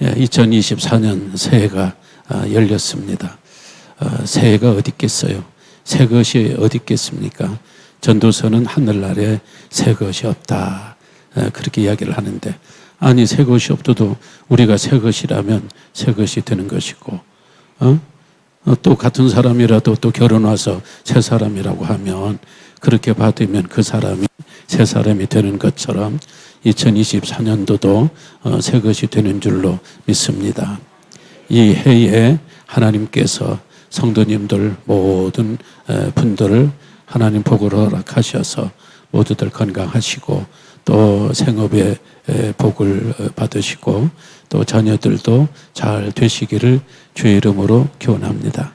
2024년 새해가 열렸습니다. 새해가 어디 있겠어요? 새 것이 어디 있겠습니까? 전도서는 하늘나라에 새 것이 없다, 그렇게 이야기를 하는데, 아니 새 것이 없어도 우리가 새 것이라면 새 것이 되는 것이고, 또 같은 사람이라도 또 결혼 와서 새 사람이라고 하면 그렇게 받으면 그 사람이 새 사람이 되는 것처럼 2024년도도 새 것이 되는 줄로 믿습니다. 이 해에 하나님께서 성도님들 모든 분들을 하나님 복을 허락하셔서 모두들 건강하시고 또 생업에 복을 받으시고 또 자녀들도 잘 되시기를 주의 이름으로 기원합니다.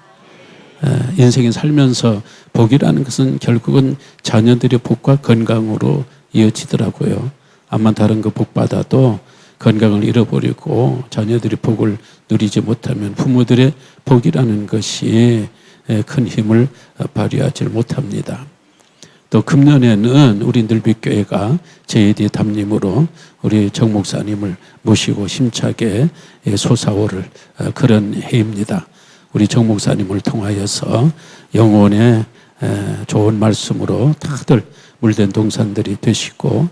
인생이 살면서 복이라는 것은 결국은 자녀들의 복과 건강으로 이어지더라고요. 암만 다른 거 복 받아도 건강을 잃어버리고 자녀들이 복을 누리지 못하면 부모들의 복이라는 것이 큰 힘을 발휘하지 못합니다. 또 금년에는 우리 늘빛교회가 JD 담임으로 우리 정 목사님을 모시고 힘차게 솟아오를 그런 해입니다. 우리 정 목사님을 통하여서 영혼의 좋은 말씀으로 다들 물된 동산들이 되시고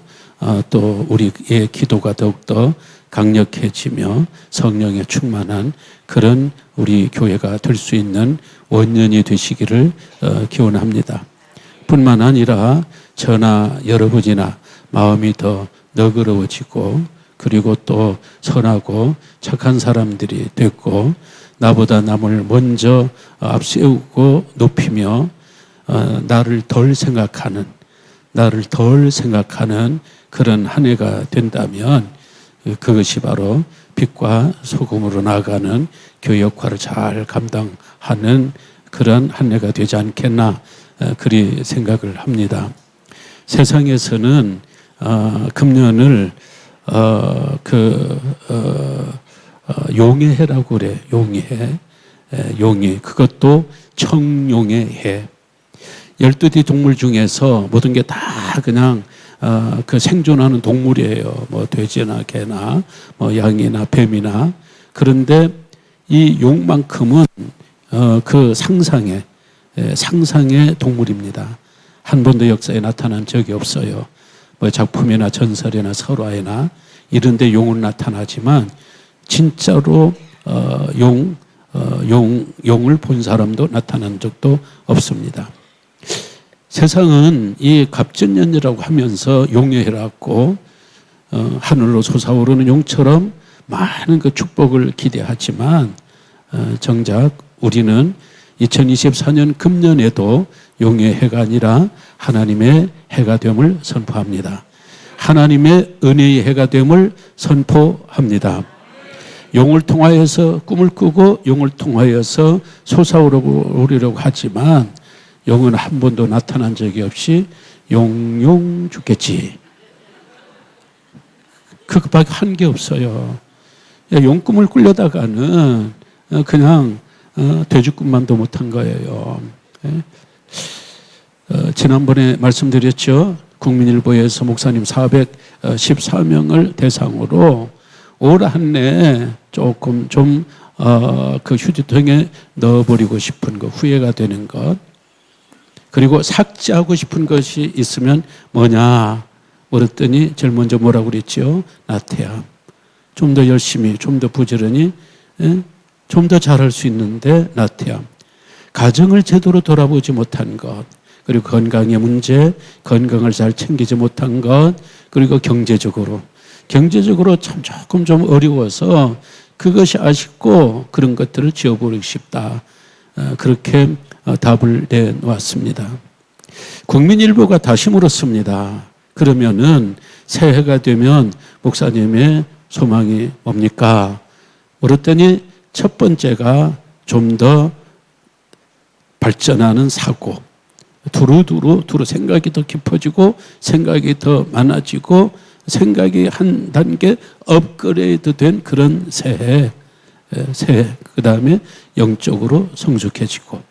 또 우리의 기도가 더욱더 강력해지며 성령에 충만한 그런 우리 교회가 될 수 있는 원년이 되시기를 기원합니다. 뿐만 아니라 저나 여러분이나 마음이 더 너그러워지고 그리고 또 선하고 착한 사람들이 됐고 나보다 남을 먼저 앞세우고 높이며 나를 덜 생각하는 그런 한 해가 된다면 그것이 바로 빛과 소금으로 나아가는 교회 역할을 잘 감당하는 그런 한 해가 되지 않겠나 그리 생각을 합니다. 세상에서는 금년을 용의 해라고 그래. 용의 그것도 청용의 해. 12대 동물 중에서 모든 게 다 그냥 그 생존하는 동물이에요. 뭐 돼지나 개나 뭐 양이나 뱀이나. 그런데 이 용만큼은 그 상상의 동물입니다. 한 번도 역사에 나타난 적이 없어요. 뭐 작품이나 전설이나 설화에나 이런 데 용은 나타나지만 진짜로 용을 본 사람도 나타난 적도 없습니다. 세상은 이 갑전년이라고 하면서 용해라고 하늘로 솟아오르는 용처럼 많은 그 축복을 기대하지만 정작 우리는 2024년 금년에도 용의 해가 아니라 하나님의 해가 됨을 선포합니다. 하나님의 은혜의 해가 됨을 선포합니다. 용을 통하여서 꿈을 꾸고 용을 통하여서 솟아오르려고 하지만 용은 한 번도 나타난 적이 없이 용용 죽겠지. 그것밖에 한 게 없어요. 용 꿈을 꾸려다가는 그냥 돼지꿈만도 못한 거예요. 지난번에 말씀드렸죠. 국민일보에서 목사님 414명을 대상으로 올 한 해 조금 좀 그 휴지통에 넣어버리고 싶은 것, 후회가 되는 것, 그리고 삭제하고 싶은 것이 있으면 뭐냐 물었더니 제일 먼저 뭐라고 그랬죠? 나태함. 좀 더 열심히, 좀 더 부지런히, 좀 더 잘할 수 있는데 나태함. 가정을 제대로 돌아보지 못한 것, 그리고 건강의 문제, 건강을 잘 챙기지 못한 것, 그리고 경제적으로 참 조금 좀 어려워서 그것이 아쉽고 그런 것들을 지워버리고 싶다. 그렇게 답을 내놓았습니다. 국민일보가 다시 물었습니다. 그러면은 새해가 되면 목사님의 소망이 뭡니까? 물었더니 첫 번째가 좀 더 발전하는 사고, 두루두루 생각이 더 깊어지고 생각이 더 많아지고 생각이 한 단계 업그레이드 된 그런 새해. 그 다음에 영적으로 성숙해지고,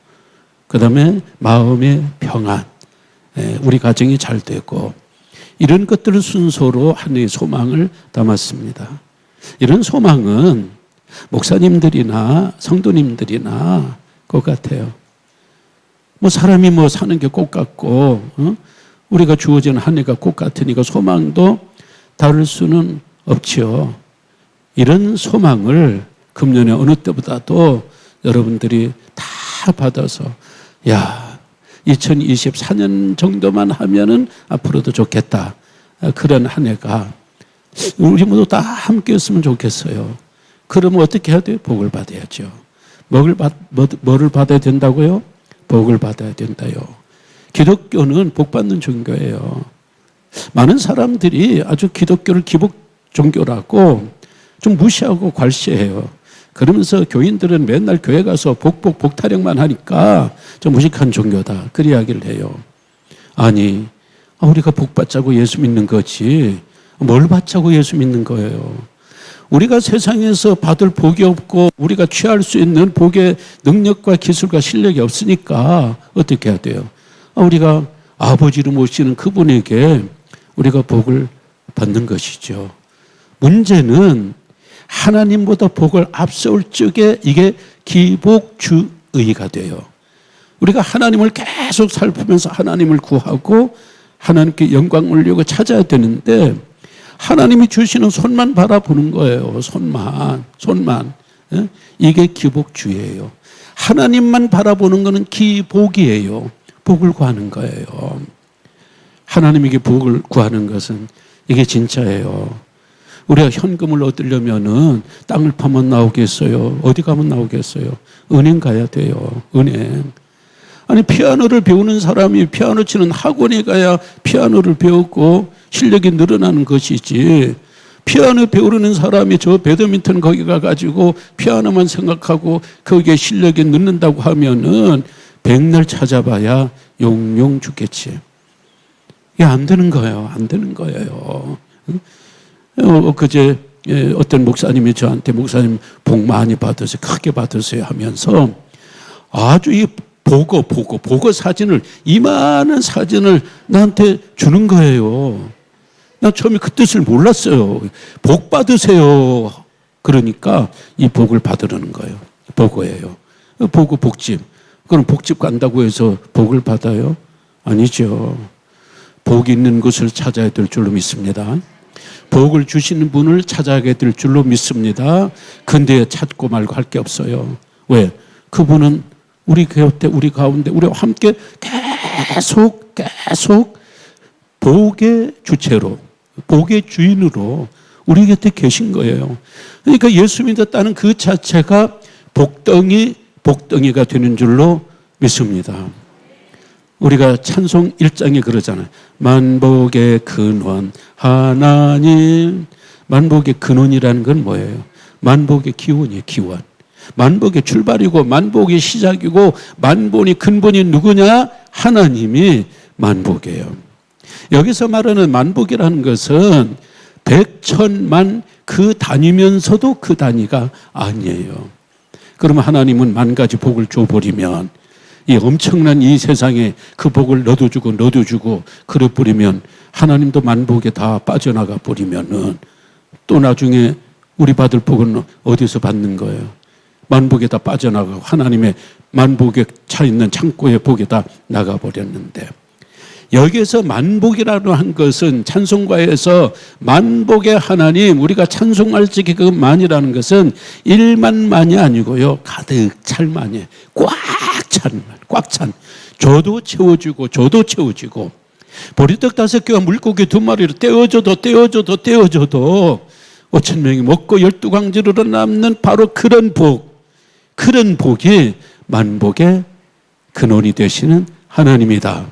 그 다음에 마음의 평안, 우리 가정이 잘 되고, 이런 것들을 순서로 한 해의 소망을 담았습니다. 이런 소망은 목사님들이나 성도님들이나 똑같아요. 뭐 사람이 뭐 사는 게 꼭 같고, 우리가 주어진 한 해가 꼭 같으니까 소망도 다를 수는 없지요. 이런 소망을 금년에 어느 때보다도 여러분들이 다 받아서, 야, 2024년 정도만 하면은 앞으로도 좋겠다. 그런 한 해가 우리 모두 다 함께 했으면 좋겠어요. 그러면 어떻게 해야 돼요? 복을 받아야죠. 뭐를 받아야 된다고요? 복을 받아야 된다요. 기독교는 복 받는 종교예요. 많은 사람들이 아주 기독교를 기복 종교라고 좀 무시하고 괄시해요. 그러면서 교인들은 맨날 교회 가서 복 타령만 하니까 좀 무식한 종교다. 그 이야기를 해요. 아니, 우리가 복 받자고 예수 믿는 거지. 뭘 받자고 예수 믿는 거예요. 우리가 세상에서 받을 복이 없고 우리가 취할 수 있는 복의 능력과 기술과 실력이 없으니까 어떻게 해야 돼요? 우리가 아버지로 모시는 그분에게 우리가 복을 받는 것이죠. 문제는 하나님보다 복을 앞세울 적에 이게 기복주의가 돼요. 우리가 하나님을 계속 살피면서 하나님을 구하고 하나님께 영광 올리고 찾아야 되는데 하나님이 주시는 손만 바라보는 거예요. 손만. 이게 기복주의예요. 하나님만 바라보는 거는 기복이에요. 복을 구하는 거예요. 하나님에게 복을 구하는 것은 이게 진짜예요. 우리가 현금을 얻으려면은 땅을 파면 나오겠어요? 어디 가면 나오겠어요? 은행 가야 돼요. 은행. 아니, 피아노를 배우는 사람이 피아노 치는 학원에 가야 피아노를 배우고 실력이 늘어나는 것이지, 피아노 배우는 사람이 저 배드민턴 거기 가가지고 피아노만 생각하고 거기에 실력이 늦는다고 하면은 백날 찾아봐야 용용 죽겠지. 이게 안 되는 거예요. 안 되는 거예요. 그제 어떤 목사님이 저한테 목사님 복 많이 받으세요. 크게 받으세요 하면서 아주 이 보고 사진을, 이만한 사진을 나한테 주는 거예요. 나 처음에 그 뜻을 몰랐어요. 복 받으세요. 그러니까 이 복을 받으려는 거예요. 보고예요. 보고 복집. 그럼 복집 간다고 해서 복을 받아요? 아니죠. 복 있는 곳을 찾아야 될 줄로 믿습니다. 복을 주시는 분을 찾아가게 될 줄로 믿습니다. 근데 찾고 말고 할 게 없어요. 왜? 그분은 우리 곁에, 우리 가운데, 우리와 함께 계속 복의 주체로, 복의 주인으로 우리 곁에 계신 거예요. 그러니까 예수 믿었다는 그 자체가 복덩이가 되는 줄로 믿습니다. 우리가 찬송 1장에 그러잖아요. 만복의 근원 하나님. 만복의 근원이라는 건 뭐예요? 만복의 기원이에요. 기원. 만복의 출발이고 만복의 시작이고 만본이 근본이 누구냐? 하나님이 만복이에요. 여기서 말하는 만복이라는 것은 백천만 그 단위면서도 그 단위가 아니에요. 그러면 하나님은 만 가지 복을 줘버리면, 이 엄청난 이 세상에 그 복을 너도 주고 그래 버리면 하나님도 만복에 다 빠져나가 버리면은 또 나중에 우리 받을 복은 어디서 받는 거예요? 만복에 다 빠져나가고 하나님의 만복에 차 있는 창고의 복에 다 나가버렸는데, 여기에서 만복이라고 한 것은 찬송가에서 만복의 하나님, 우리가 찬송할 적에 그 만이라는 것은 일만만이 아니고요, 가득 찰 만이에요. 꽉 찬. 저도 채워지고 보리떡 5개와 물고기 2마리로 떼어줘도 5,000명이 먹고 12광지로 남는 바로 그런 복이 만복의 근원이 되시는 하나님이다.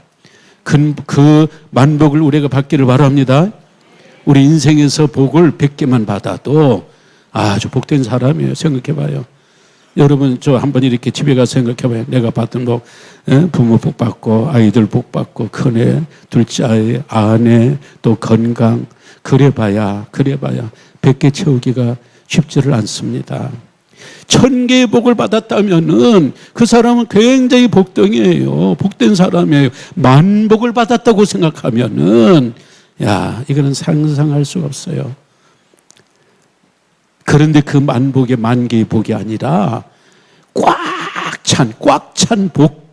그 만복을 우리가 받기를 바랍니다. 우리 인생에서 복을 100개만 받아도 아주 복된 사람이에요. 생각해봐요. 여러분, 저 한번 이렇게 집에 가서 생각해봐요. 내가 받은 복, 부모 복 받고 아이들 복 받고 큰애, 둘째 아이, 아내, 또 건강, 그래봐야 100개 채우기가 쉽지를 않습니다. 1000개의 복을 받았다면은 그 사람은 굉장히 복덩이에요. 복된 사람이에요. 만복을 받았다고 생각하면은 이거는 상상할 수가 없어요. 그런데 그 만복의 만개의 복이 아니라 꽉 찬 복,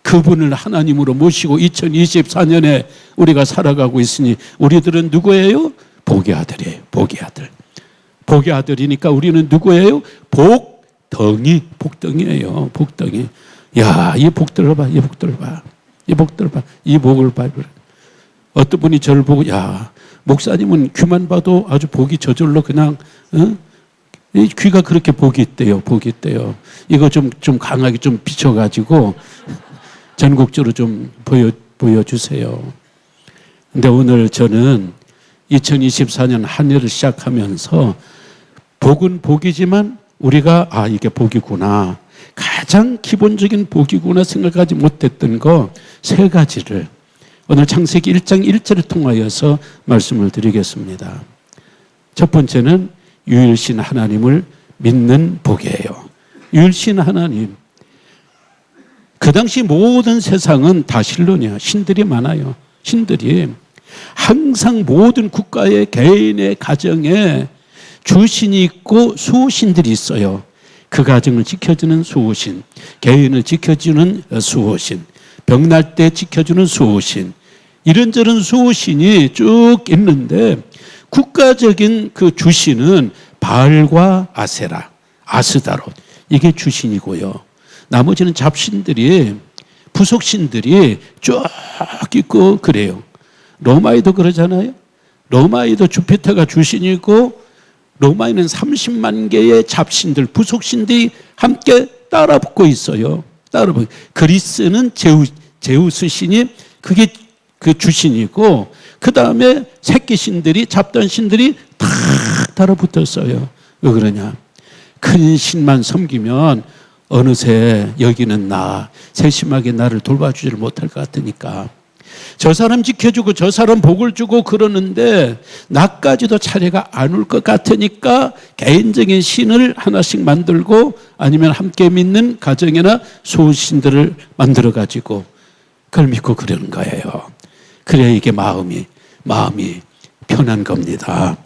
그분을 하나님으로 모시고 2024년에 우리가 살아가고 있으니 우리들은 누구예요? 복의 아들이에요. 복의 아들. 복의 아들이니까 우리는 누구예요? 복덩이예요. 복덩이. 이 복들을 봐. 이 복을 봐. 어떤 분이 저를 보고, 목사님은 귀만 봐도 아주 복이 저절로 그냥, 이 귀가 그렇게 복이 있대요. 이거 좀 강하게 좀 비춰가지고 전국적으로 좀 보여주세요. 근데 오늘 저는 2024년 한 해를 시작하면서 복은 복이지만 우리가 이게 복이구나, 가장 기본적인 복이구나 생각하지 못했던 거 3가지를 오늘 창세기 1장 1절을 통하여서 말씀을 드리겠습니다. 첫 번째는 유일신 하나님을 믿는 복이에요. 유일신 하나님. 그 당시 모든 세상은 다 신론이야. 신들이 많아요. 신들이. 항상 모든 국가의 개인의 가정에 주신이 있고 수호신들이 있어요. 그 가정을 지켜주는 수호신, 개인을 지켜주는 수호신, 병날 때 지켜주는 수호신, 이런저런 수호신이 쭉 있는데 국가적인 그 주신은 바알과 아세라, 아스다롯, 이게 주신이고요. 나머지는 잡신들이, 부속신들이 쭉 있고 그래요. 로마에도 그러잖아요. 로마에도 주피터가 주신이고 로마에는 30만 개의 잡신들, 부속신들이 함께 따라붙고 있어요. 그리스는 제우스 신이 그게 그 주신이고, 그 다음에 새끼신들이, 잡던 신들이 다 따라붙었어요. 왜 그러냐? 큰 신만 섬기면 어느새 여기는 세심하게 나를 돌봐주지를 못할 것 같으니까 저 사람 지켜주고 저 사람 복을 주고 그러는데 나까지도 차례가 안 올 것 같으니까 개인적인 신을 하나씩 만들고 아니면 함께 믿는 가정이나 소신들을 만들어 가지고 그걸 믿고 그러는 거예요. 그래야 이게 마음이 편한 겁니다.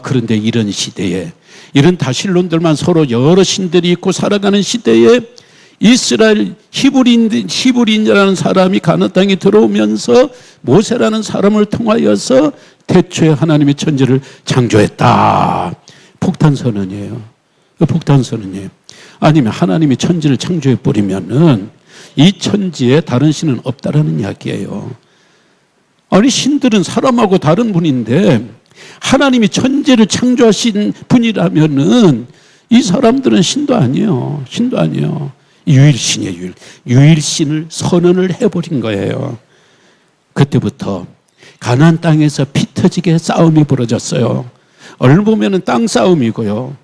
그런데 이런 시대에, 이런 다신론들만 서로 여러 신들이 있고 살아가는 시대에 이스라엘 히브리인이라는 사람이 가나안 땅에 들어오면서 모세라는 사람을 통하여서 태초에 하나님의 천지를 창조했다. 폭탄선언이에요. 폭탄선언이에요. 아니면 하나님이 천지를 창조해 버리면은 이 천지에 다른 신은 없다라는 이야기예요. 아니, 신들은 사람하고 다른 분인데 하나님이 천지를 창조하신 분이라면은 이 사람들은 신도 아니에요. 유일신이에요. 유일신을 선언을 해버린 거예요. 그때부터 가나안 땅에서 피 터지게 싸움이 벌어졌어요. 얼른 보면은 땅 싸움이고요.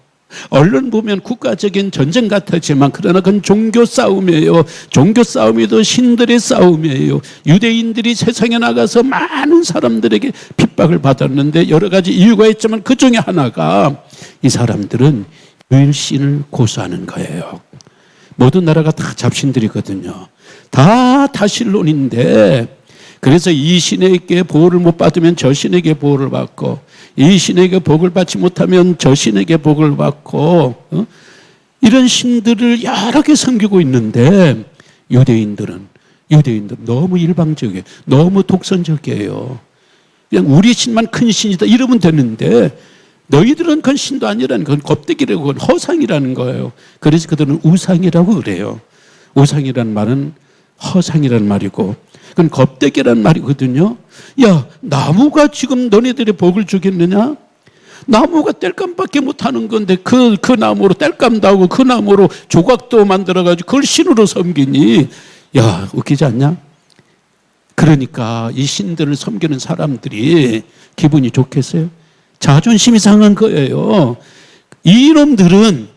얼른 보면 국가적인 전쟁 같았지만 그러나 그건 종교 싸움이에요. 종교 싸움이도 신들의 싸움이에요. 유대인들이 세상에 나가서 많은 사람들에게 핍박을 받았는데 여러 가지 이유가 있지만 그 중에 하나가 이 사람들은 유일신을 고수하는 거예요. 모든 나라가 다 잡신들이거든요. 다 다신론인데, 그래서 이 신에게 보호를 못 받으면 저 신에게 보호를 받고, 이 신에게 복을 받지 못하면 저 신에게 복을 받고, 이런 신들을 여러 개 섬기고 있는데 유대인들은 너무 일방적이에요. 너무 독선적이에요. 그냥 우리 신만 큰 신이다 이러면 되는데 너희들은 그건 신도 아니라는 건 겁대기라고, 그건 허상이라는 거예요. 그래서 그들은 우상이라고 그래요. 우상이라는 말은 허상이라는 말이고 그건 겁대기라는 말이거든요. 야, 나무가 지금 너네들의 복을 주겠느냐? 나무가 땔감밖에 못하는 건데 그 나무로 땔감도 하고 그 나무로 조각도 만들어가지고 그걸 신으로 섬기니, 야, 웃기지 않냐? 그러니까 이 신들을 섬기는 사람들이 기분이 좋겠어요? 자존심이 상한 거예요. 이놈들은,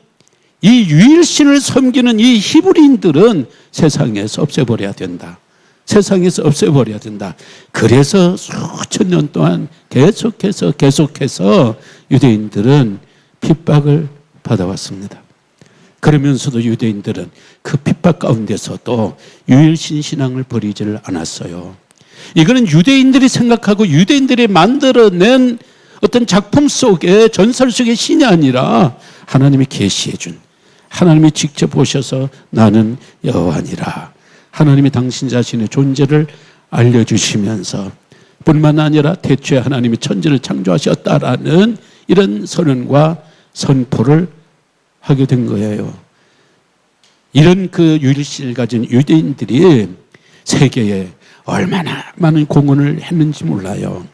이 유일신을 섬기는 이 히브리인들은 세상에서 없애버려야 된다. 세상에서 없애버려야 된다. 그래서 수천 년 동안 계속해서 유대인들은 핍박을 받아왔습니다. 그러면서도 유대인들은 그 핍박 가운데서도 유일신 신앙을 버리지를 않았어요. 이거는 유대인들이 생각하고 유대인들이 만들어낸 어떤 작품 속에 전설 속의 신이 아니라 하나님이 계시해 준, 하나님이 직접 오셔서 나는 여호와니라, 하나님이 당신 자신의 존재를 알려주시면서 뿐만 아니라 태초에 하나님이 천지를 창조하셨다라는 이런 선언과 선포를 하게 된 거예요. 이런 그 유일신을 가진 유대인들이 세계에 얼마나 많은 공헌을 했는지 몰라요.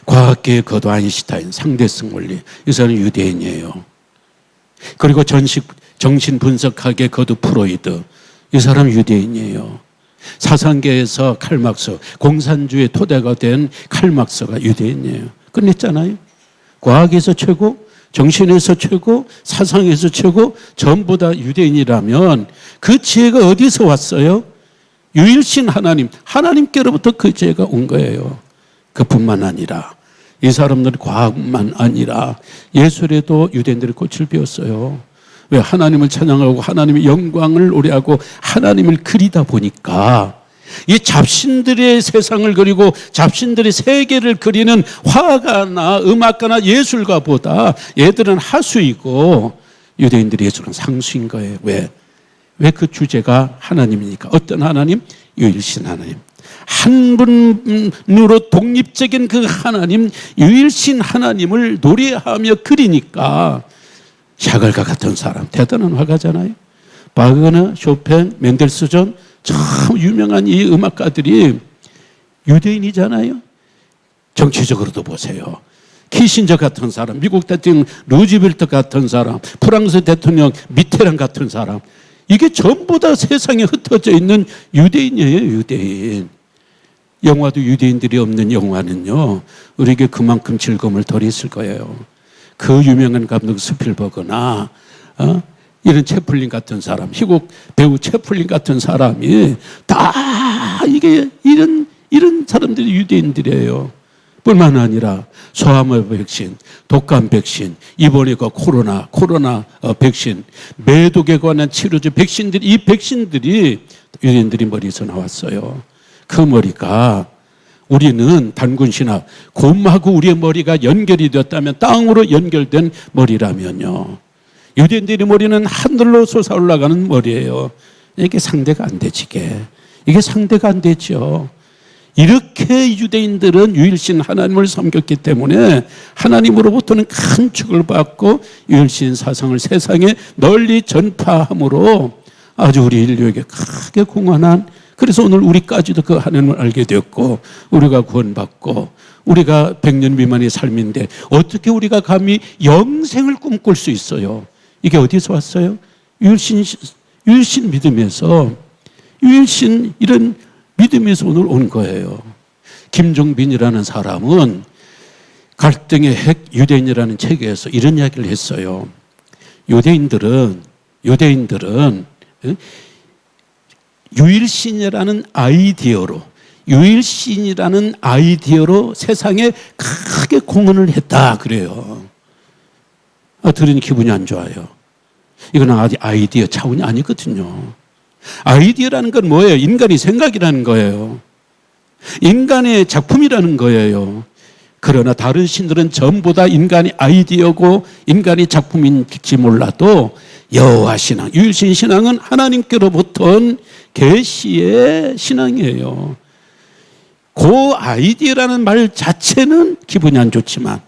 과학계의 거도 아인슈타인, 상대성 원리, 이 사람은 유대인이에요. 그리고 정신 분석학의 거도 프로이드, 이 사람 유대인이에요. 사상계에서 칼막스, 공산주의 토대가 된 칼막스가 유대인이에요. 끝냈잖아요. 과학에서 최고, 정신에서 최고, 사상에서 최고, 전부 다 유대인이라면 그 지혜가 어디서 왔어요? 유일신 하나님, 하나님께로부터 그 지혜가 온 거예요. 그뿐만 아니라 이 사람들이 과학만 아니라 예술에도 유대인들이 꽃을 피웠어요. 왜? 하나님을 찬양하고 하나님의 영광을 노래하고 하나님을 그리다 보니까 이 잡신들의 세상을 그리고 잡신들의 세계를 그리는 화가나 음악가나 예술가보다 얘들은 하수이고 유대인들의 예술은 상수인 거예요. 왜? 왜? 그 주제가 하나님이니까. 어떤 하나님? 유일신 하나님. 한 분으로 독립적인 그 하나님, 유일신 하나님을 노래하며 그리니까 샤갈과 같은 사람, 대단한 화가잖아요. 바그너, 쇼팽, 멘델스존, 참 유명한 이 음악가들이 유대인이잖아요. 정치적으로도 보세요. 키신저 같은 사람, 미국 대통령 루즈벨트 같은 사람, 프랑스 대통령 미테랑 같은 사람, 이게 전부 다 세상에 흩어져 있는 유대인이에요. 유대인. 영화도 유대인들이 없는 영화는요, 우리에게 그만큼 즐거움을 덜 했을 거예요. 그 유명한 감독 스필버그나 이런 채플린 같은 사람, 희곡 배우 채플린 같은 사람이 다 이게 이런 사람들이 유대인들이에요. 뿐만 아니라 소아암 백신, 독감 백신, 이번에 그 코로나 백신, 매독에 관한 치료제 백신들이, 이 백신들이 유대인들이 머리에서 나왔어요. 그 머리가, 우리는 단군신학, 곰하고 우리의 머리가 연결이 되었다면, 땅으로 연결된 머리라면요, 유대인들의 머리는 하늘로 솟아올라가는 머리예요. 이게 상대가 안 되지. 이게 상대가 안 되죠. 이렇게 유대인들은 유일신 하나님을 섬겼기 때문에 하나님으로부터는 큰 축을 받고 유일신 사상을 세상에 널리 전파함으로 아주 우리 인류에게 크게 공헌한, 그래서 오늘 우리까지도 그 하나님을 알게 되었고 우리가 구원받고 우리가 100년 미만의 삶인데 어떻게 우리가 감히 영생을 꿈꿀 수 있어요? 이게 어디서 왔어요? 유일신 믿음에서, 유일신 이런 믿음에서 오늘 온 거예요. 김종빈이라는 사람은 갈등의 핵 유대인이라는 책에서 이런 이야기를 했어요. 유대인들은 유일신이라는 아이디어로 세상에 크게 공헌을 했다 그래요. 들으니 기분이 안 좋아요. 이건 아이디어 차원이 아니거든요. 아이디어라는 건 뭐예요? 인간의 생각이라는 거예요. 인간의 작품이라는 거예요. 그러나 다른 신들은 전부 다 인간의 아이디어고 인간의 작품인지 몰라도 여호와 신앙, 유일신 신앙은 하나님께로부터 온 계시의 신앙이에요. 그 아이디어라는 말 자체는 기분이 안 좋지만,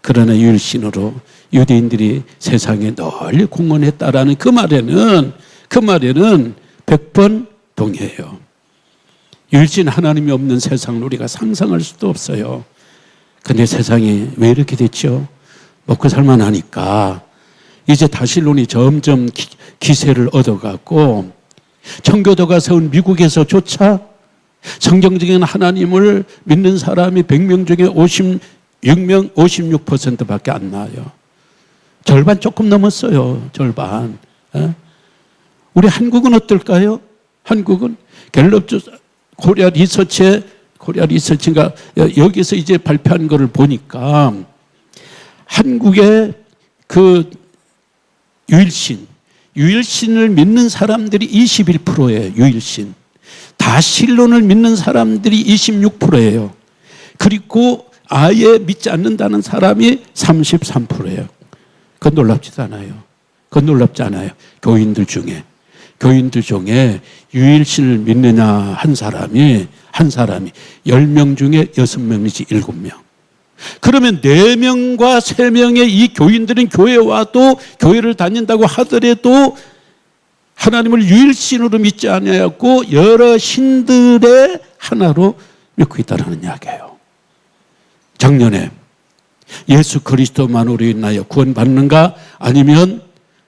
그러나 유일신으로 유대인들이 세상에 널리 공헌했다라는 그 말에는 100번 동의해요. 유일신 하나님이 없는 세상을 우리가 상상할 수도 없어요. 근데 세상이 왜 이렇게 됐죠? 먹고 살만하니까 이제 다신론이 점점 기세를 얻어가고, 청교도가 세운 미국에서조차 성경적인 하나님을 믿는 사람이 100명 중에 56명, 56%밖에 안 나와요. 절반 조금 넘었어요. 절반. 우리 한국은 어떨까요? 한국은 갤럽 조사, 코리아 리서치인가 여기서 이제 발표한 거를 보니까 한국의 그 유일신을 믿는 사람들이 21%예요. 유일신. 다신론을 믿는 사람들이 26%예요. 그리고 아예 믿지 않는다는 사람이 33%예요. 그건 놀랍지도 않아요. 그건 놀랍지 않아요. 교인들 중에 유일신을 믿느냐 한 사람이 10명 중에 6명이지 7명. 그러면 4명과 3명의 이 교인들은 교회에 와도 교회를 다닌다고 하더라도 하나님을 유일신으로 믿지 아니하고 여러 신들의 하나로 믿고 있다는 이야기예요. 작년에 예수 그리스도만으로 인하여 구원받는가 아니면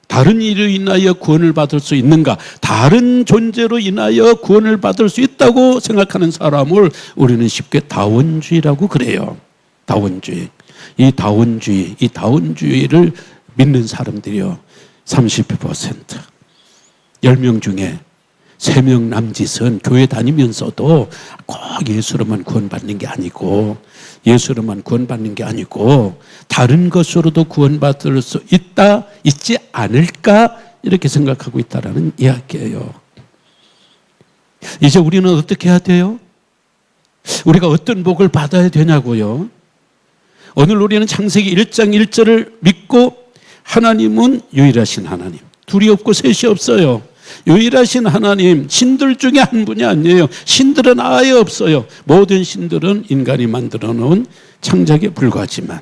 다른 일로 인하여 구원을 받을 수 있는가, 다른 존재로 인하여 구원을 받을 수 있다고 생각하는 사람을 우리는 쉽게 다원주의라고 그래요. 다원주의. 이 다원주의를 믿는 사람들이요 30%. 10명 중에 3명 남짓은 교회 다니면서도 꼭 예수로만 구원받는 게 아니고 다른 것으로도 구원받을 수 있지 않을까 이렇게 생각하고 있다라는 이야기예요. 이제 우리는 어떻게 해야 돼요? 우리가 어떤 복을 받아야 되냐고요? 오늘 우리는 창세기 1장 1절을 믿고 하나님은 유일하신 하나님. 둘이 없고 셋이 없어요. 유일하신 하나님, 신들 중에 한 분이 아니에요. 신들은 아예 없어요. 모든 신들은 인간이 만들어 놓은 창작에 불과하지만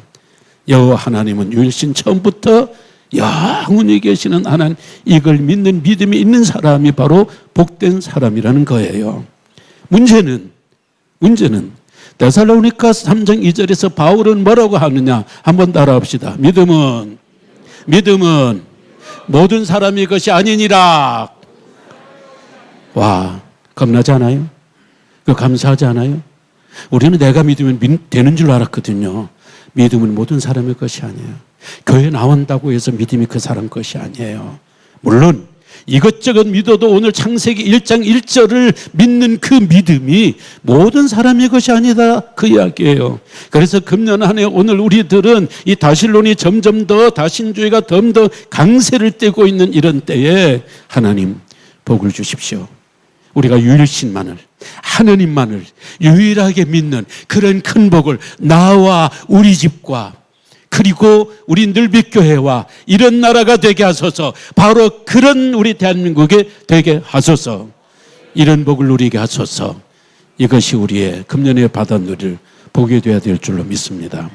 여호와 하나님은 유일신, 처음부터 영원히 계시는 하나님, 이걸 믿는 믿음이 있는 사람이 바로 복된 사람이라는 거예요. 문제는 데살로니가서 3장 2절에서 바울은 뭐라고 하느냐 한번 따라합시다. 믿음은 모든 사람의 것이 아니니라. 와, 겁나지 않아요? 그 감사하지 않아요? 우리는 내가 믿으면 되는 줄 알았거든요. 믿음은 모든 사람의 것이 아니에요. 교회 나온다고 해서 믿음이 그 사람 것이 아니에요. 물론 이것저것 믿어도 오늘 창세기 1장 1절을 믿는 그 믿음이 모든 사람의 것이 아니다 그 이야기예요. 그래서 금년 한 해 오늘 우리들은 이 다신론이 점점 더 다신주의가 더 강세를 띠고 있는 이런 때에 하나님 복을 주십시오. 우리가 유일신만을, 하느님만을 유일하게 믿는 그런 큰 복을 나와 우리 집과 그리고 우리 늘빛교회와 이런 나라가 되게 하소서. 바로 그런 우리 대한민국에 되게 하소서. 이런 복을 누리게 하소서. 이것이 우리의 금년에 받아 누릴 복이 되어야 될 줄로 믿습니다.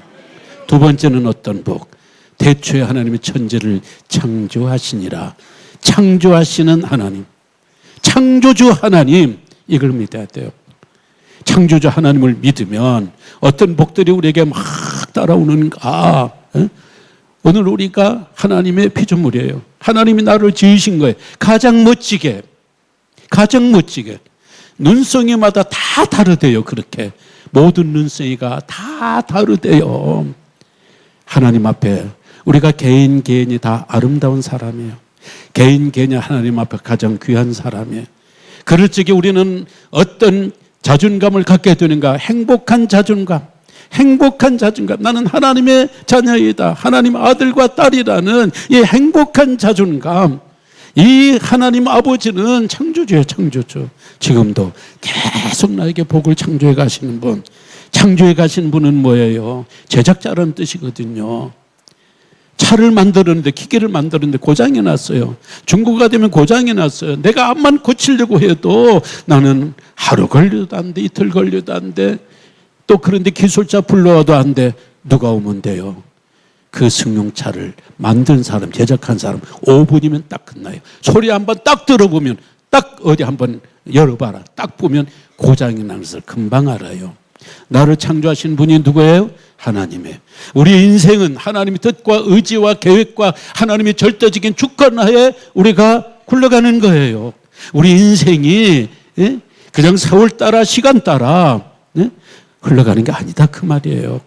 두 번째는 어떤 복? 대초에 하나님의 천지를 창조하시니라. 창조하시는 하나님, 창조주 하나님, 이걸 믿어야 돼요. 창조주 하나님을 믿으면 어떤 복들이 우리에게 막 따라오는가? 오늘 우리가 하나님의 피조물이에요. 하나님이 나를 지으신 거예요. 가장 멋지게 눈송이마다 다 다르대요. 그렇게 모든 눈송이가 다 다르대요. 하나님 앞에 우리가 개인이 다 아름다운 사람이에요. 개인이 하나님 앞에 가장 귀한 사람이에요. 그럴 적에 우리는 어떤 자존감을 갖게 되는가? 행복한 자존감. 나는 하나님의 자녀이다. 하나님 아들과 딸이라는 이 행복한 자존감. 이 하나님 아버지는 창조주예요. 창조주. 지금도 계속 나에게 복을 창조해 가시는 분. 창조해 가신 분은 뭐예요? 제작자라는 뜻이거든요. 차를 만들었는데, 기계를 만들었는데 고장이 났어요. 중고가 되면 고장이 났어요. 내가 암만 고치려고 해도 나는 하루 걸려도 안 돼, 이틀 걸려도 안 돼. 또 그런데 기술자 불러와도 안 돼. 누가 오면 돼요? 그 승용차를 만든 사람, 제작한 사람 5분이면 딱 끝나요. 소리 한번 딱 들어보면, 딱 어디 한번 열어봐라. 딱 보면 고장이 나는 것을 금방 알아요. 나를 창조하신 분이 누구예요? 하나님이에요. 우리 인생은 하나님의 뜻과 의지와 계획과 하나님의 절대적인 주권하에 우리가 굴러가는 거예요. 우리 인생이 그냥 세월 따라 시간 따라 흘러가는 게 아니다 그 말이에요.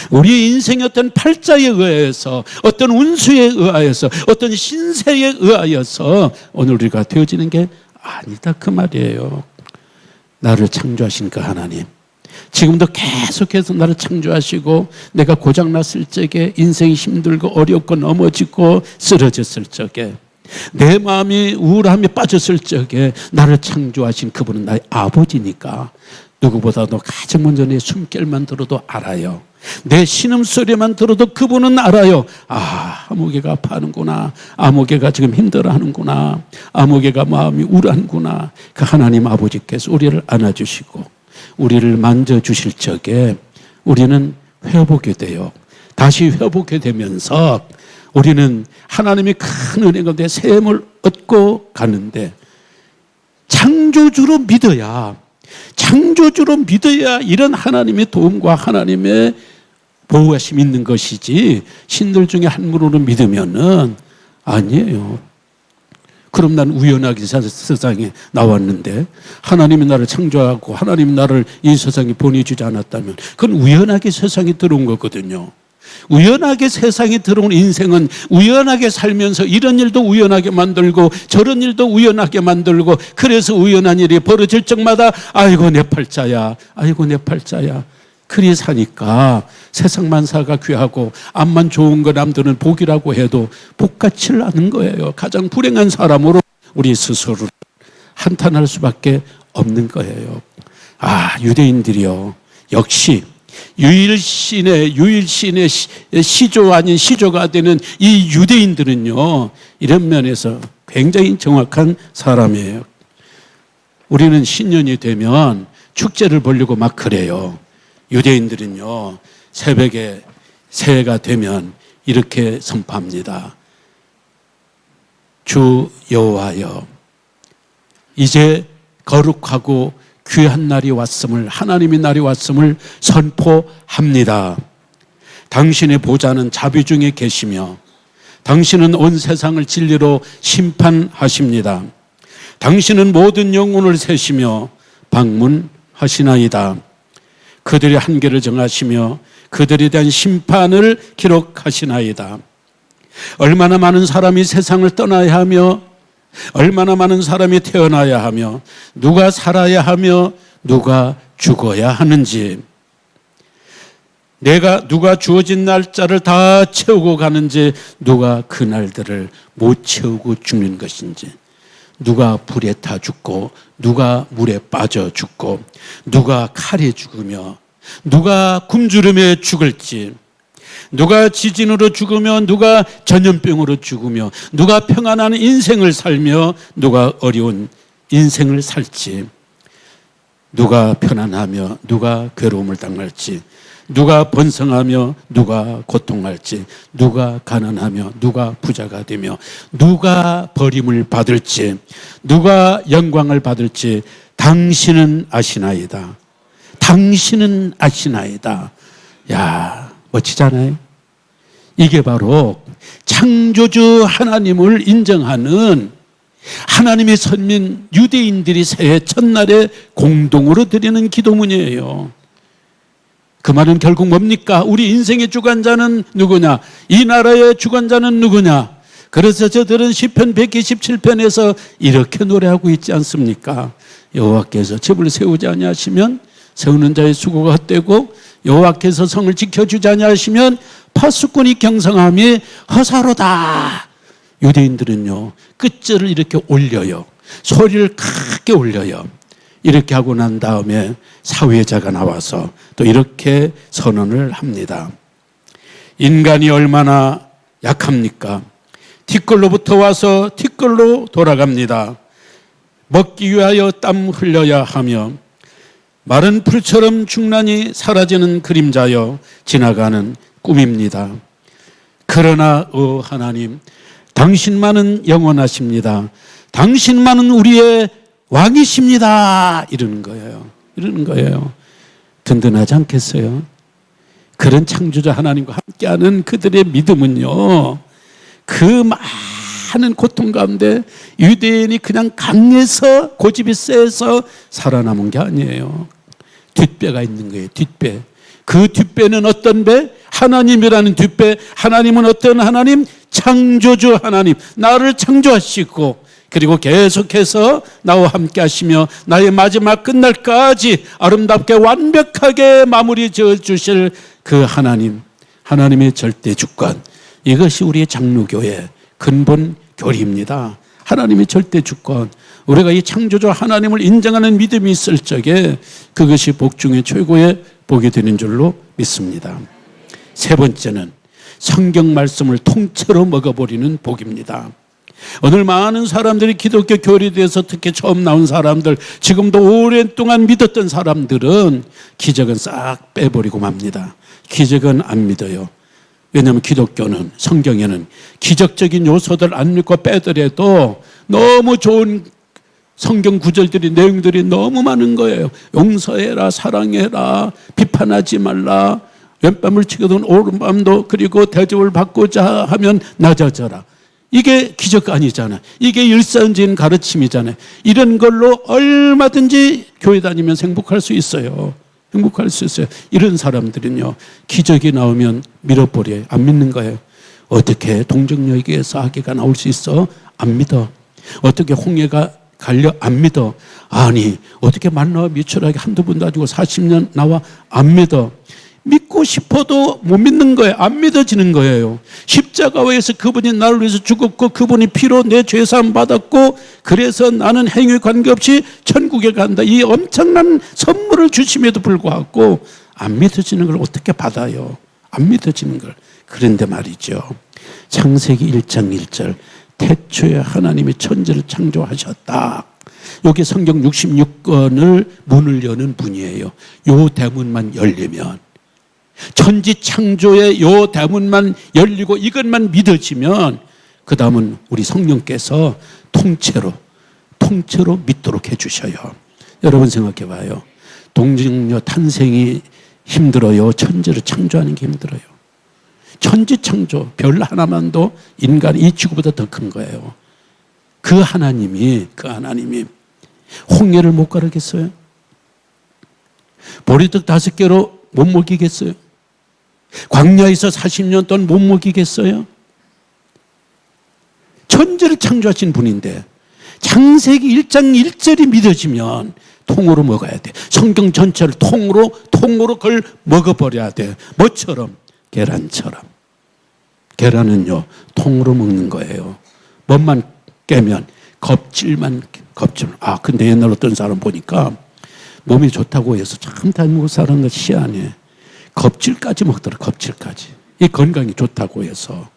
우리 인생의 어떤 팔자에 의해서, 어떤 운수에 의하여서, 어떤 신세에 의하여서 오늘 우리가 되어지는 게 아니다 그 말이에요. 나를 창조하신 그 하나님, 지금도 계속해서 나를 창조하시고 내가 고장났을 적에, 인생이 힘들고 어렵고 넘어지고 쓰러졌을 적에, 내 마음이 우울함에 빠졌을 적에 나를 창조하신 그분은 나의 아버지니까 누구보다도 가장 먼저 내 숨결만 들어도 알아요. 내 신음소리만 들어도 그분은 알아요. 아, 아무개가 아파하는구나, 아무개가 지금 힘들어하는구나, 아무개가 마음이 우울하는구나. 그 하나님 아버지께서 우리를 안아주시고 우리를 만져주실 적에 우리는 회복이 돼요. 다시 회복이 되면서 우리는 하나님의 큰 은혜 가운데 샘을 얻고 가는데, 창조주로 믿어야 이런 하나님의 도움과 하나님의 보호하심이 있는 것이지, 신들 중에 한 분으로 믿으면은 아니에요. 그럼 난 우연하게 세상에 나왔는데, 하나님이 나를 창조하고 하나님이 나를 이 세상에 보내주지 않았다면 그건 우연하게 세상에 들어온 거거든요. 우연하게 세상에 들어온 인생은 우연하게 살면서 이런 일도 우연하게 만들고 저런 일도 우연하게 만들고, 그래서 우연한 일이 벌어질 적마다 아이고 내 팔자야, 아이고 내 팔자야, 그리 사니까 세상 만사가 귀하고 암만 좋은 거 남들은 복이라고 해도 복같지를 않은 거예요. 가장 불행한 사람으로 우리 스스로를 한탄할 수밖에 없는 거예요. 아, 유대인들이요, 역시 유일신의 시조 아닌 시조가 되는 이 유대인들은요, 이런 면에서 굉장히 정확한 사람이에요. 우리는 신년이 되면 축제를 벌려고 막 그래요. 유대인들은요, 새벽에 새해가 되면 이렇게 선포합니다. 주 여호와여, 이제 거룩하고 귀한 날이 왔음을, 하나님의 날이 왔음을 선포합니다. 당신의 보좌는 자비 중에 계시며 당신은 온 세상을 진리로 심판하십니다. 당신은 모든 영혼을 세시며 방문하시나이다. 그들의 한계를 정하시며 그들에 대한 심판을 기록하시나이다. 얼마나 많은 사람이 세상을 떠나야 하며 얼마나 많은 사람이 태어나야 하며 누가 살아야 하며 누가 죽어야 하는지, 누가 주어진 날짜를 다 채우고 가는지, 누가 그 날들을 못 채우고 죽는 것인지, 누가 불에 타 죽고 누가 물에 빠져 죽고 누가 칼에 죽으며 누가 굶주림에 죽을지, 누가 지진으로 죽으며 누가 전염병으로 죽으며 누가 평안한 인생을 살며 누가 어려운 인생을 살지, 누가 편안하며 누가 괴로움을 당할지, 누가 번성하며 누가 고통할지, 누가 가난하며 누가 부자가 되며 누가 버림을 받을지, 누가 영광을 받을지 당신은 아시나이다. 당신은 아시나이다. 야, 멋지잖아요. 이게 바로 창조주 하나님을 인정하는 하나님의 선민 유대인들이 새해 첫날에 공동으로 드리는 기도문이에요. 그 말은 결국 뭡니까? 우리 인생의 주관자는 누구냐? 이 나라의 주관자는 누구냐? 그래서 저들은 시편 127편에서 이렇게 노래하고 있지 않습니까? 여호와께서 집을 세우지 아니하시면 세우는 자의 수고가 헛되고, 여호와께서 성을 지켜주지 아니하시면 파수꾼이 경성함이 허사로다. 유대인들은요, 끝절을 이렇게 올려요. 소리를 크게 올려요. 이렇게 하고 난 다음에 사회자가 나와서 또 이렇게 선언을 합니다. 인간이 얼마나 약합니까? 티끌로부터 와서 티끌로 돌아갑니다. 먹기 위하여 땀 흘려야 하며 마른 풀처럼 중란이 사라지는 그림자여 지나가는 꿈입니다. 그러나 하나님, 당신만은 영원하십니다. 당신만은 우리의 왕이십니다. 이러는 거예요. 든든하지 않겠어요? 그런 창조자 하나님과 함께하는 그들의 믿음은요, 그 많은 고통 가운데 유대인이 그냥 강해서 고집이 세서 살아남은 게 아니에요. 뒷배가 있는 거예요. 뒷배. 그 뒷배는 어떤 배? 하나님이라는 뒷배. 하나님은 어떤 하나님? 창조주 하나님. 나를 창조하시고 그리고 계속해서 나와 함께 하시며 나의 마지막 끝날까지 아름답게 완벽하게 마무리 지어 주실 그 하나님, 하나님의 절대 주권, 이것이 우리의 장로교의 근본 교리입니다. 하나님의 절대 주권, 우리가 이 창조주 하나님을 인정하는 믿음이 있을 적에 그것이 복 중에 최고의 복이 되는 줄로 믿습니다. 세 번째는 성경 말씀을 통째로 먹어버리는 복입니다. 오늘 많은 사람들이 기독교 교리에 대해서 특히 처음 나온 사람들, 지금도 오랫동안 믿었던 사람들은 기적은 싹 빼버리고 맙니다. 기적은 안 믿어요. 왜냐하면 기독교는, 성경에는 기적적인 요소들 안 믿고 빼더라도 너무 좋은 성경 구절들이, 내용들이 너무 많은 거예요. 용서해라, 사랑해라, 비판하지 말라, 왼밤을 치거든 오른밤도, 그리고 대접을 받고자 하면 낮아져라. 이게 기적 아니잖아요. 이게 일상적인 가르침이잖아요. 이런 걸로 얼마든지 교회 다니면서 행복할 수 있어요. 행복할 수 있어요. 이런 사람들은요, 기적이 나오면 밀어버려요. 안 믿는 거예요. 어떻게 동정여기에서 아기가 나올 수 있어? 안 믿어. 어떻게 홍해가 갈려? 안 믿어. 아니, 어떻게 만나와 미철하게 한두 번 가지고 40년 나와? 안 믿어. 믿고 싶어도 못 믿는 거예요. 안 믿어지는 거예요. 십자가에서 그분이 나를 위해서 죽었고 그분이 피로 내 죄사함 받았고 그래서 나는 행위 관계없이 천국에 간다. 이 엄청난 선물을 주심에도 불구하고 안 믿어지는 걸 어떻게 받아요? 안 믿어지는 걸. 그런데 말이죠, 창세기 1장 1절 태초에 하나님이 천지를 창조하셨다. 여기 성경 66권을 문을 여는 분이에요. 요 대문만 열리면, 천지 창조의 요 대문만 열리고 이것만 믿어지면 그 다음은 우리 성령께서 통째로 믿도록 해주셔요. 여러분 생각해 봐요. 동정녀 탄생이 힘들어요? 천지를 창조하는 게 힘들어요? 천지 창조, 별 하나만도 인간 이 지구보다 더 큰 거예요. 그 하나님이 홍해를 못 가르겠어요? 보리떡 5개로 못 먹이겠어요? 광야에서 40년 동안 못 먹이겠어요? 천지를 창조하신 분인데 창세기 1장 1절이 믿어지면 통으로 먹어야 돼. 성경 전체를 통으로 그걸 먹어버려야 돼. 뭐처럼? 계란처럼. 계란은요, 통으로 먹는 거예요. 뭐만 깨면 껍질만. 근데 옛날 어떤 사람 보니까 몸이 좋다고 해서 참 다니고 사는 거 희한해. 껍질까지 먹더라, 껍질까지. 이 건강이 좋다고 해서.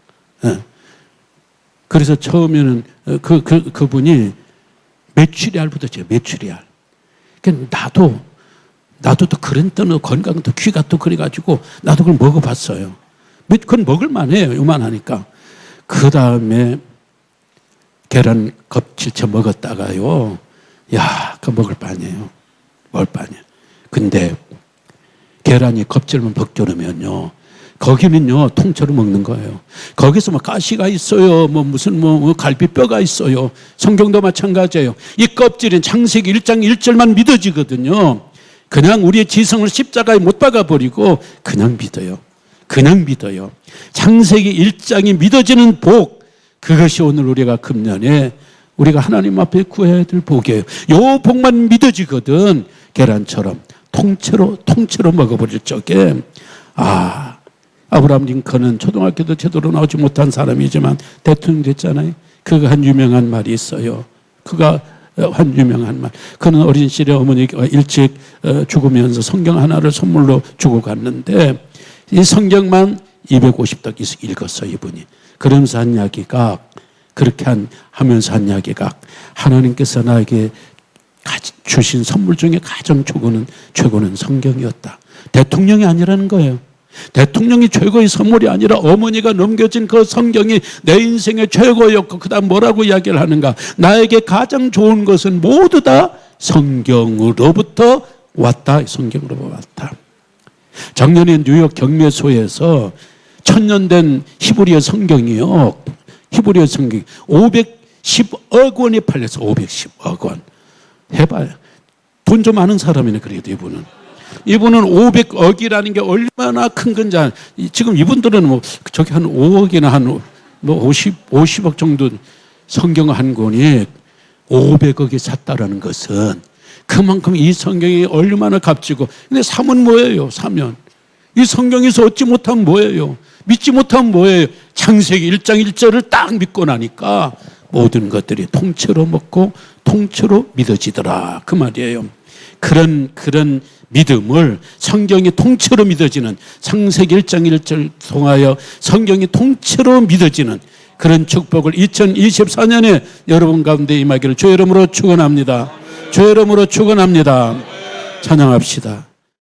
그래서 처음에는 그분이 메추리알부터 줘요, 메추리알. 그러니까 나도 또 그런 때는 건강도 귀가 또 그래가지고 나도 그걸 먹어봤어요. 그건 먹을만해요, 요만하니까. 그 다음에 계란 껍질째 먹었다가요, 야, 그거 먹을 바아니에요. 먹을 바아니에요. 근데 계란이 껍질만 벗겨놓으면요, 거기는요 통째로 먹는 거예요. 거기서 뭐 가시가 있어요, 무슨 갈비뼈가 있어요. 성경도 마찬가지예요. 이 껍질은 창세기 1장 1절만 믿어지거든요. 그냥 우리의 지성을 십자가에 못 박아버리고 그냥 믿어요. 창세기 1장이 믿어지는 복, 그것이 오늘 우리가 금년에 우리가 하나님 앞에 구해야 될 복이에요. 요 복만 믿어지거든. 계란처럼 통째로 먹어버릴 적에, 아브라함 링컨은 초등학교도 제대로 나오지 못한 사람이지만 대통령 됐잖아요. 그가 한 유명한 말이 있어요. 그는 어린 시절에 어머니가 일찍 죽으면서 성경 하나를 선물로 주고 갔는데 이 성경만 250덕 읽었어요, 이분이. 그러면서 한 이야기가, 그렇게 하면서 한 이야기가, 하나님께서 나에게 주신 선물 중에 가장 최고는 성경이었다. 대통령이 아니라는 거예요. 대통령이 최고의 선물이 아니라 어머니가 넘겨진 그 성경이 내 인생의 최고였고, 그 다음 뭐라고 이야기를 하는가? 나에게 가장 좋은 것은 모두 다 성경으로부터 왔다. 작년에 뉴욕 경매소에서 1000년 히브리어 성경이요. 히브리어 성경이 510억 원이 팔려서 510억 원. 해봐요. 돈 좀 많은 사람이네, 그래도 이분은 500억이라는 게 얼마나 큰 건지. 지금 이분들은 저기 한 5억이나 한 50억 정도 성경 한 권이 500억이 샀다라는 것은 그만큼 이 성경이 얼마나 값지고, 근데 사면 뭐예요? 사면 이 성경에서 얻지 못하면 뭐예요? 믿지 못하면 뭐예요? 창세기 1장 1절을 딱 믿고 나니까 모든 것들이 통째로 먹고 통째로 믿어지더라 그 말이에요. 그런 믿음을, 성경이 통째로 믿어지는, 창세기 1장 1절 통하여 성경이 통째로 믿어지는 그런 축복을 2024년에 여러분 가운데 임하기를 주의 이름으로 축원합니다. 주의 이름으로 축원합니다. 찬양합시다.